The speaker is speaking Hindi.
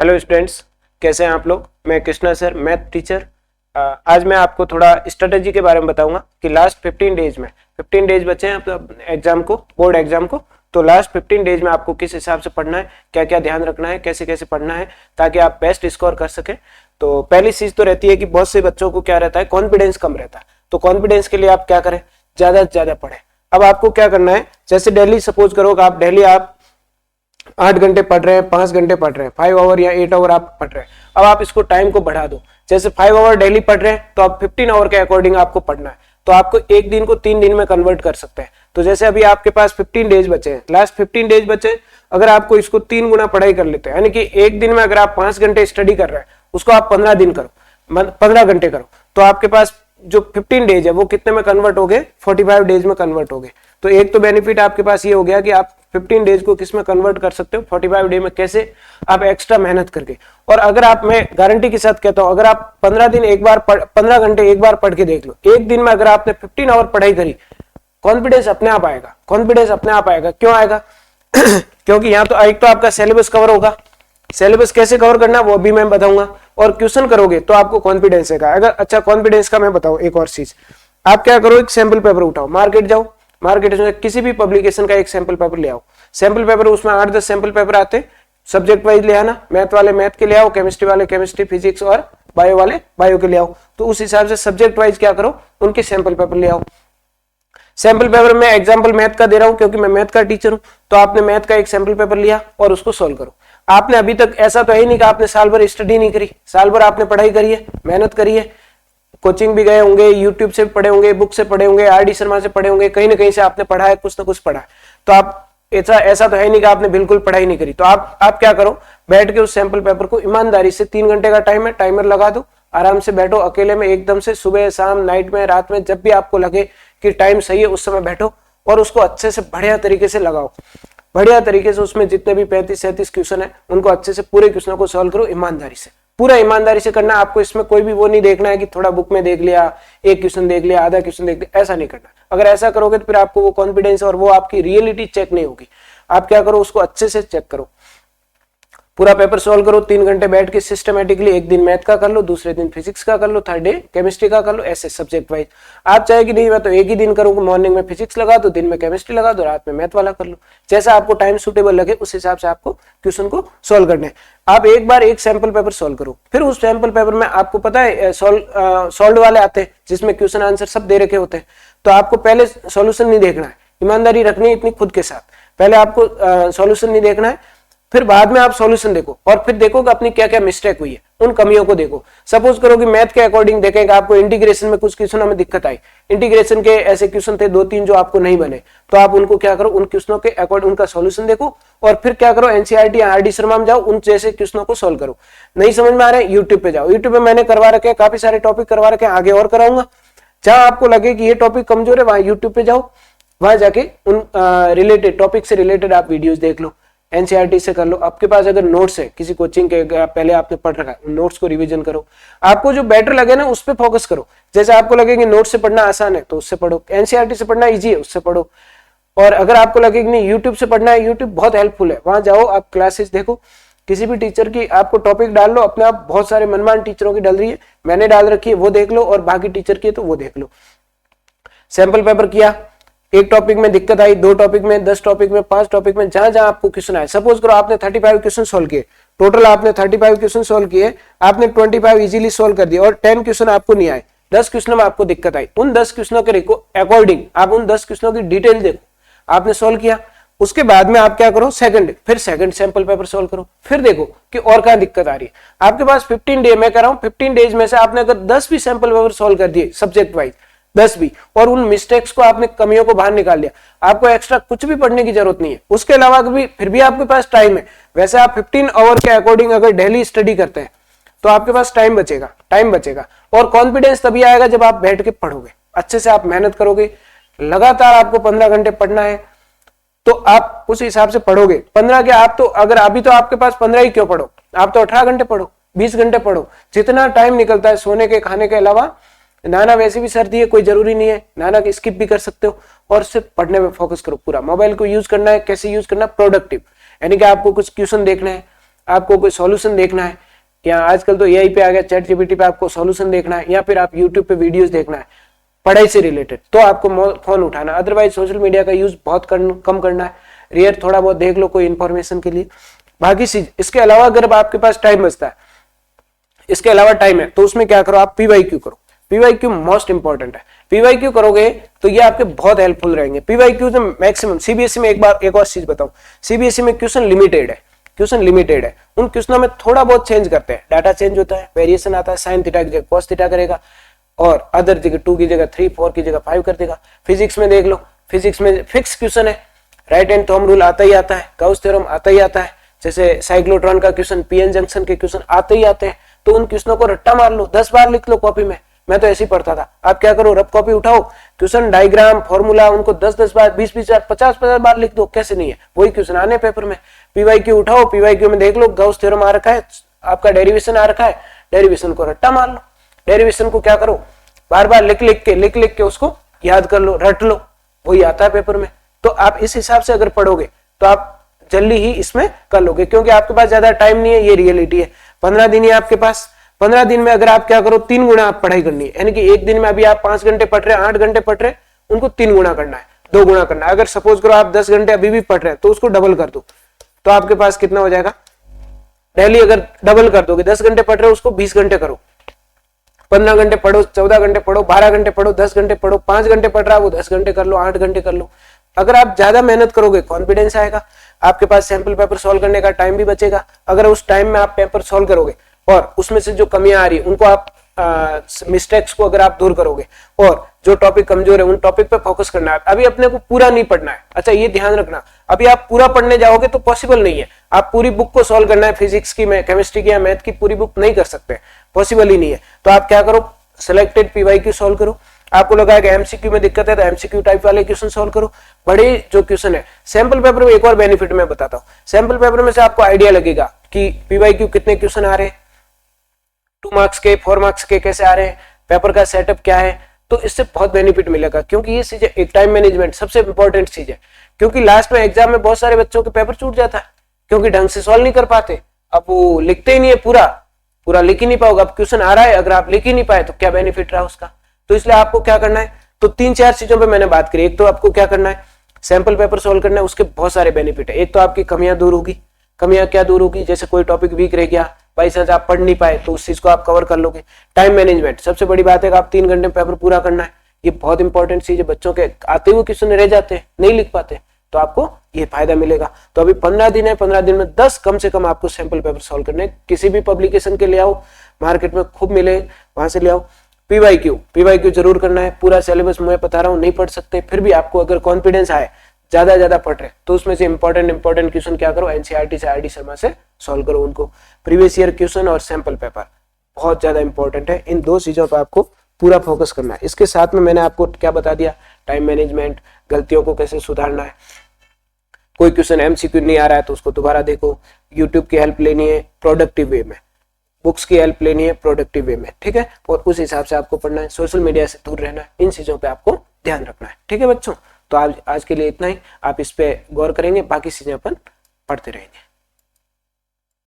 हेलो स्टूडेंट्स, कैसे हैं आप लोग। मैं कृष्णा सर, मैथ टीचर। आज मैं आपको थोड़ा स्ट्रेटेजी के बारे में बताऊंगा कि लास्ट 15 डेज में 15 डेज बचे हैं एग्जाम को, बोर्ड एग्जाम को। तो लास्ट 15 डेज में आपको किस हिसाब से पढ़ना है, क्या क्या ध्यान रखना है, कैसे कैसे पढ़ना है ताकि आप बेस्ट स्कोर कर सकें। तो पहली चीज तो रहती है कि बहुत से बच्चों को क्या रहता है, कॉन्फिडेंस कम रहता है। तो कॉन्फिडेंस के लिए आप क्या करें, ज्यादा से ज्यादा पढ़ें। अब आपको क्या करना है, जैसे डेली सपोज करो कि आप डेली 8 घंटे पढ़ रहे हैं, 5 घंटे पढ़ रहे हैं, 5 आवर या 8 आवर आप पढ़ रहे हैं। अब आप इसको टाइम को बढ़ा दो। जैसे 5 आवर डेली पढ़ रहे हैं तो आप 15 आवर के अकॉर्डिंग आपको पढ़ना है। तो आपको एक दिन को 3 दिन में कन्वर्ट कर सकते हैं। तो जैसे अभी आपके पास 15 डेज बचे हैं, लास्ट 15 डेज बचे, अगर आपको इसको 3 गुना पढ़ाई कर लेते हैं, यानी कि एक दिन में अगर आप 5 घंटे स्टडी कर रहे हैं, उसको आप 15 दिन करो, 15 घंटे करो, तो आपके पास जो 15 डेज है वो कितने में कन्वर्ट हो गए, 45 डेज में कन्वर्ट हो गए। तो एक तो बेनिफिट आपके पास ये हो गया कि आप 15 डेज को किस में कन्वर्ट कर सकते हो, 45 डे में। कैसे, आप एक्स्ट्रा मेहनत करके। और अगर आप, मैं गारंटी के साथ कहता हूं, अगर आप 15 दिन एक बार 15 घंटे एक बार पढ़ के देख लो, एक दिन में अगर आपने 15 आवर पढ़ाई करी, कॉन्फिडेंस अपने आप आएगा। कॉन्फिडेंस अपने आप आएगा, क्यों आएगा क्योंकि यहाँ तो एक तो आपका सिलेबस कवर होगा। सिलेबस कैसे कवर करना वो भी मैं बताऊंगा, और क्वेश्चन करोगे तो आपको कॉन्फिडेंस आएगा। अगर अच्छा कॉन्फिडेंस का मैं बताऊं एक और चीज, आप क्या करो, एक सैंपल पेपर उठाओ, मार्केट जाओ, मार्केट में किसी भी पब्लिकेशन का एक सैंपल पेपर ले आओ। सैंपल पेपर, उसमें 8-10 सैंपल पेपर आते, सब्जेक्ट वाइज ले आना। मैथ वाले मैथ के ले आओ, केमिस्ट्री वाले केमिस्ट्री, फिजिक्स और बायो वाले बायो के ले आओ। तो उस हिसाब से सब्जेक्ट वाइज क्या करो, उनके सैंपल पेपर ले आओ। सैंपल पेपर में एग्जांपल मैथ का दे रहा हूं क्योंकि मैं मैथ का टीचर हूं। तो आपने मैथ का एक सैंपल पेपर लिया और उसको सोल्व करो। आपने अभी तक ऐसा तो है ही नहीं कि आपने साल भर स्टडी नहीं करी, साल भर आपने पढ़ाई करी है, मेहनत करी है, कोचिंग भी गए होंगे, यूट्यूब से पढ़े होंगे, बुक से पढ़े होंगे, आर डी शर्मा से पढ़े होंगे, कहीं ना कहीं से आपने पढ़ा है, कुछ ना कुछ पढ़ा है। तो आप ऐसा तो है नहीं कि आपने बिल्कुल पढ़ाई नहीं करी। तो आप क्या करो, बैठ के उस सैंपल पेपर को ईमानदारी से, 3 घंटे का टाइम है, टाइमर लगा दो, आराम से बैठो अकेले में, एकदम से सुबह शाम नाइट में रात में, जब भी आपको लगे कि टाइम सही है उस समय बैठो और उसको अच्छे से बढ़िया तरीके से लगाओ। बढ़िया तरीके से उसमें जितने भी 35-37 क्वेश्चन है उनको अच्छे से पूरे क्वेश्चनों को सॉल्व करो ईमानदारी से। पूरा ईमानदारी से करना। आपको इसमें कोई भी वो नहीं देखना है कि थोड़ा बुक में देख लिया, एक क्वेश्चन देख लिया, आधा क्वेश्चन देख लिया, ऐसा नहीं करना। अगर ऐसा करोगे तो फिर आपको वो कॉन्फिडेंस और वो आपकी रियलिटी चेक नहीं होगी। आप क्या करो, उसको अच्छे से चेक करो, पूरा पेपर सॉल्व करो 3 घंटे बैठ के सिस्टमेटिकली। एक दिन मैथ का कर लो, दूसरे दिन फिजिक्स का कर लो, थर्ड डे केमिस्ट्री का कर लो, ऐसे सब्जेक्ट वाइज। आप चाहे कि नहीं मैं तो एक ही दिन करूंगा, मॉर्निंग में फिजिक्स लगा दो, दिन में केमिस्ट्री लगा दो, रात में मैथ वाला कर लो। जैसा आपको टाइम सुटेबल लगे उस हिसाब से आपको क्वेश्चन को सॉल्व करने हैं। आप एक बार एक सैंपल पेपर सॉल्व करो, फिर उस सैंपल पेपर में आपको पता है सॉल्व वाले आते हैं जिसमें क्वेश्चन आंसर सब दे रखे होते हैं। तो आपको पहले सॉल्यूशन नहीं देखना है, ईमानदारी रखनी है इतनी खुद के साथ। पहले आपको सॉल्यूशन नहीं देखना है, फिर बाद में आप सॉल्यूशन देखो और फिर देखो कि अपनी क्या क्या मिस्टेक हुई है, उन कमियों को देखो। सपोज करो कि मैथ के अकॉर्डिंग देखें कि आपको इंटीग्रेशन में कुछ क्वेश्चन में दिक्कत आई, इंटीग्रेशन के ऐसे क्वेश्चन थे 2-3 जो आपको नहीं बने, तो आप उनको क्या करो, उन क्वेश्चनों के अकॉर्डिंग उनका सॉल्यूशन देखो और फिर क्या करो, एनसीईआरटी या आर डी शर्मा में जाओ, उन जैसे क्वेश्चनों को सॉल्व करो। नहीं समझ में आ रहे हैं, यूट्यूब पे जाओ, यूट्यूब पे मैंने करवा रखे, काफी सारे टॉपिक करवा रखे, आगे और कराऊंगा। जहां आपको लगे कि ये टॉपिक कमजोर है वहां यूट्यूब पे जाओ, वहां जाके उन रिलेटेड टॉपिक से रिलेटेड आप वीडियोस देख लो, एनसीईआरटी से कर लो। आपके पास अगर नोट्स है किसी कोचिंग के, पहले आपने पढ़ रखा है, उन नोट्स को रिवीजन करो। आपको जो बेटर लगे ना उस पर फोकस करो। जैसे आपको लगे कि नोट्स से पढ़ना आसान है तो उससे पढ़ो, एनसीईआरटी से पढ़ना इजी है उससे पढ़ो। और अगर आपको लगे कि नहीं यूट्यूब से पढ़ना है, यूट्यूब बहुत हेल्पफुल है, वहां जाओ, आप क्लासेस देखो, किसी भी टीचर की आपको टॉपिक डाल लो अपने आप। बहुत सारे मनमान टीचरों की डल रही है, मैंने डाल रखी है, वो देख लो, और बाकी टीचर की है तो वो देख लो। सैंपल पेपर किया, एक टॉपिक में दिक्कत आई, 2 टॉपिक में, 10 टॉपिक में, 5 टॉपिक में, जहां जहां आपको क्वेश्चन आए। सपोज करो आपने 35 क्वेश्चन सोल्व किए, टोटल आपने 35 क्वेश्चन सोल्व किए, आपने 25 इजीली सोल्व कर दिए और 10 क्वेश्चन आपको नहीं आए, 10 क्वेश्चन में आपको दिक्कत आई। उन 10 क्वेश्चनों के अकॉर्डिंग आप उन 10 क्वेश्चनों की डिटेल देखो, आपने सोल्व किया, उसके बाद में आप क्या करो, फिर सेकंड सैंपल पेपर सोल्व करो, फिर देखो कि और कहां दिक्कत आ रही है। आपके पास 15 डे, मैं कह रहा हूं 15 डेज में से आपने अगर 10 भी सैंपल पेपर सोल्व कर दिए सब्जेक्ट वाइज, 10 भी, और उन मिस्टेक्स को आपने, कमियों को बाहर निकाल लिया, आपको एक्स्ट्रा कुछ भी पढ़ने की जरूरत नहीं है। उसके अलावा भी फिर भी आपके पास टाइम है। वैसे आप 15 आवर के अकॉर्डिंग अगर डेली स्टडी करते हैं तो आपके पास टाइम बचेगा। और कॉन्फिडेंस तभी आएगा जब आप बैठ के पढ़ोगे, अच्छे से आप मेहनत करोगे। लगातार आपको 15 घंटे पढ़ना है तो आप उस हिसाब से पढ़ोगे। 15 के आप तो, अगर अभी तो आपके पास 15 ही क्यों पढ़ो, आप तो 18 घंटे पढ़ो, 20 घंटे पढ़ो, जितना टाइम निकलता है सोने के खाने के अलावा। नाना वैसे भी सर्दी है, कोई जरूरी नहीं है, नाना की स्किप भी कर सकते हो, और सिर्फ पढ़ने में फोकस करो पूरा। मोबाइल को यूज करना है, कैसे यूज करना, प्रोडक्टिव, यानी कि आपको कुछ क्वेश्चन देखना है, आपको कोई सॉल्यूशन देखना है, या आजकल तो एआई पे आ गया, चैट जीपीटी पे आपको सॉल्यूशन देखना है, या फिर आप यूट्यूब पे वीडियोस देखना है पढ़ाई से रिलेटेड, तो आपको फोन उठाना। अदरवाइज सोशल मीडिया का यूज बहुत कम करना है, रेयर थोड़ा बहुत देख लो कोई इंफॉर्मेशन के लिए, बाकी चीज। इसके अलावा अगर आपके पास टाइम बचता है, इसके अलावा टाइम है, तो उसमें क्या करो, आप पीवाईक्यू करो। पीवाईक्यू मोस्ट इंपॉर्टेंट है। पीवाईक्यू करोगे तो ये आपके बहुत हेल्पफुल रहेंगे। पीवाईक्यू से मैक्सिमम सीबीएसई में एक और चीज बताऊं, सीबीएसई में क्वेश्चन लिमिटेड है, उन क्वेश्चनों में थोड़ा बहुत चेंज करते हैं, डाटा चेंज होता है, वेरिएशन आता है, साइन थीटा की जगह कॉस थीटा करेगा, और अदर जगह 2 की जगह 3, 4 की जगह 5 कर देगा। फिजिक्स में देख लो, फिजिक्स में फिक्स क्वेश्चन है, राइट हैंड थंब रूल आता ही आता है, गाउस थ्योरम आता ही आता है, जैसे साइक्लोट्रॉन का क्वेश्चन, पीएन जंक्शन के क्वेश्चन आते ही आते हैं, तो उन क्वेश्चनों को रट्टा मार लो, 10 बार लिख लो कॉपी में। मैं तो ऐसे ही पढ़ता था। आप क्या करो, रफ कॉपी उठाओ, क्वेश्चन डायग्राम फॉर्मूला उनको 10-10 बार, 20-20 बार, 50-50 बार लिख दो, कैसे नहीं है, वही क्वेश्चन आने पेपर में। पीवाईक्यू उठाओ, पीवाईक्यू में देख लो गाउस थ्योरम आ रखा है, आपका डेरिवेशन आ रखा है, डेरिवेशन को रट्टा मार लो। डेरिवेशन को क्या करो, बार बार लिख के उसको याद कर लो, रट लो, वही आता है पेपर में। तो आप इस हिसाब से अगर पढ़ोगे तो आप जल्दी ही इसमें कर लोगे, क्योंकि आपके पास ज्यादा टाइम नहीं है, ये रियलिटी है। 15 दिन है आपके पास, 15 दिन में अगर आप क्या करो, 3 गुना आप पढ़ाई करनी है, यानी कि एक दिन में अभी आप 5 घंटे पढ़ रहे हैं, 8 घंटे पढ़ रहे हैं, उनको 3 गुना करना है, 2 गुना करना है। अगर सपोज करो आप 10 घंटे अभी भी पढ़ रहे हैं, तो उसको डबल कर दो, तो आपके पास कितना हो जाएगा, डेली अगर डबल कर दोगे, 10 घंटे पढ़ रहे हो उसको 20 घंटे करो, 15 घंटे पढ़ो, 14 घंटे पढ़ो, 12 घंटे पढ़ो, 10 घंटे पढ़ो, 5 घंटे पढ़ रहा है वो 10 घंटे कर लो, 8 घंटे कर लो। अगर आप ज्यादा मेहनत करोगे, कॉन्फिडेंस आएगा, आपके पास सैंपल पेपर सॉल्व करने का टाइम भी बचेगा। अगर उस टाइम में आप पेपर सॉल्व करोगे और उसमें से जो कमियां आ रही है उनको आप मिस्टेक्स को अगर आप दूर करोगे, और जो टॉपिक कमजोर है उन टॉपिक पे फोकस करना है। अभी अपने को पूरा नहीं पढ़ना है, अच्छा ये ध्यान रखना, अभी आप पूरा पढ़ने जाओगे तो पॉसिबल नहीं है। आप पूरी बुक को सॉल्व करना है, फिजिक्स की, केमिस्ट्री की या मैथ की पूरी बुक नहीं कर सकते, पॉसिबल ही नहीं है। तो आप क्या करो, सिलेक्टेड पीवाईक्यू सॉल्व करो। आपको लगा है कि एमसीक्यू में दिक्कत है तो एमसीक्यू टाइप वाले क्वेश्चन सॉल्व करो। बड़े जो क्वेश्चन है सैंपल पेपर में, एक और बेनिफिट मैं बताता हूँ, सैंपल पेपर में से आपको आइडिया लगेगा कि पीवाईक्यू कितने क्वेश्चन आ रहे हैं, 2 मार्क्स के, 4 मार्क्स के कैसे आ रहे हैं, पेपर का सेटअप क्या है। तो इससे बहुत बेनिफिट मिलेगा, क्योंकि ये चीजें, एक टाइम मैनेजमेंट सबसे इंपॉर्टेंट चीज है, क्योंकि लास्ट में एग्जाम में बहुत सारे बच्चों के पेपर छूट जाता है, क्योंकि ढंग से सॉल्व नहीं कर पाते। अब वो लिखते ही नहीं है, पूरा लिख ही नहीं पाओगे। अब क्वेश्चन आ रहा है, अगर आप लिख ही नहीं पाए तो क्या बेनिफिट रहा उसका। तो इसलिए आपको क्या करना है, तो 3-4 चीजों पे मैंने बात करी। एक तो आपको क्या करना है, सैंपल पेपर सॉल्व करना है, उसके बहुत सारे बेनिफिट है। एक तो आपकी कमियां दूर होगी। कमियां क्या दूर होगी, जैसे कोई टॉपिक वीक रह गया, बाई चांस आप पढ़ नहीं पाए, तो उस चीज को आप कवर कर लोगे। टाइम मैनेजमेंट सबसे बड़ी बात है कि आप 3 घंटे में पेपर पूरा करना है, ये बहुत इंपॉर्टेंट चीज है। बच्चों के आते हुए क्वेश्चन रह जाते हैं, नहीं लिख पाते, तो आपको ये फायदा मिलेगा। तो अभी 15 दिन है, 15 दिन में 10 कम से कम आपको सैंपल पेपर सॉल्व करने, किसी भी पब्लिकेशन के ले आओ, मार्केट में खूब मिले, वहां से ले आओ। पीवाईक्यू जरूर करना है। पूरा सिलेबस मैं बता रहा हूँ, नहीं पढ़ सकते, फिर भी आपको अगर कॉन्फिडेंस आए, ज्यादा पढ़ रहे, तो उसमें से इंपॉर्टेंट क्वेश्चन क्या करो, एनसीईआरटी से, आरडी शर्मा से सॉल्व करो उनको। प्रीवियस ईयर क्वेश्चन और सैंपल पेपर बहुत ज्यादा इंपॉर्टेंट है, इन 2 चीजों पर आपको पूरा फोकस करना है। इसके साथ में मैंने आपको क्या बता दिया, टाइम मैनेजमेंट, गलतियों को कैसे सुधारना है, कोई क्वेश्चन एमसीक्यू नहीं आ रहा है तो उसको दोबारा देखो, यूट्यूब की हेल्प लेनी है प्रोडक्टिव वे में, बुक्स की हेल्प लेनी है प्रोडक्टिव वे में, ठीक है, और उस हिसाब से आपको पढ़ना है। सोशल मीडिया से दूर रहना है, इन चीजों पे आपको ध्यान रखना है, ठीक है बच्चों। तो आज के लिए इतना ही, आप इस पे गौर करेंगे, बाकी चीजें अपन पढ़ते रहेंगे।